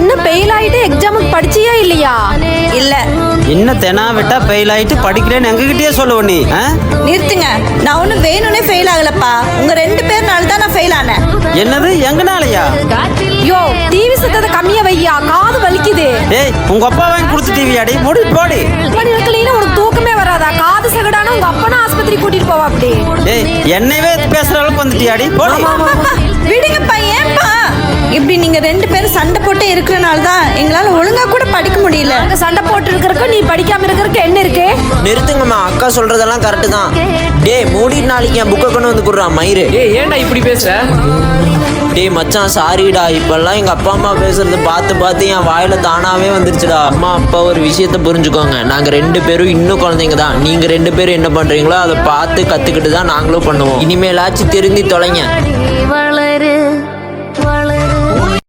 என்ன ஃபெயில் ஆயிட்டு எக்ஸாமுக்கு படிச்சியா இல்லையா? இல்ல. என்ன தெனா விட்டா ஃபெயில் ஆயிட்டு படிக்கிறேன்னு எங்ககிட்டயே சொல்லுவ நீ? நிறுத்துங்க. நான் ஒன்னும் வேணும்னே ஃபெயில் ஆகலப்பா. உங்க 2 பேர்னால தான் நான் ஃபெயில் ஆனேன். என்னது எங்கனாலயா? யோ டிவி சத்தத்தை கம்மியா வையா, காது வலிக்குது. ஏய் உங்க அப்பா வாங்கி கொடுத்து டிவி அடி மூடி போடி. இப்படி இருக்கலைன்னா உனக்கு தூக்கமே வராதா? காது சகடான உங்க அப்பனா ஆஸ்பத்திரி கூட்டிட்டு போவா அப்படி. ஏய் என்னவே பேசுற அளவுக்கு வந்துட்டியாடி போடி. அப்பா, விடுங்கப்பா. ஏன்பா இப்படி நீங்க 2 பேரும் சண்டை போட்டு இருக்கிறனால தான் எங்களால ஒழுங்கா கூட படிக்க முடியல. அங்க சண்டை போட்டு இருக்கறதுக்கு நீ படிக்காம இருக்கறதுக்கு என்ன இருக்கு? நிறுத்துங்கம்மா, அக்கா சொல்றதெல்லாம் கரெக்டு தான். டேய் மூடிட்டு நாளைக்கு என் புக்கை கொண்டு வந்து குடுறான் மயிறு. ஏய் ஏன்டா இப்படி பேசுற? டேய் மச்சான் சாரிடா, இப்பெல்லாம் எங்க அப்பா அம்மா பேசுறது பார்த்து பார்த்து என் வாயில தானாவே வந்துருச்சுடா. அம்மா அப்பா ஒரு விஷயத்த புரிஞ்சுக்கோங்க, நாங்க 2 பேரும் இன்னும் குழந்தைங்க தான். நீங்க 2 பேரும் என்ன பண்றீங்களோ அதை பார்த்து கத்துக்கிட்டு தான் நாங்களும் பண்ணுவோம். இனிமேலாச்சும் திருந்தி தொலைங்க. வளரு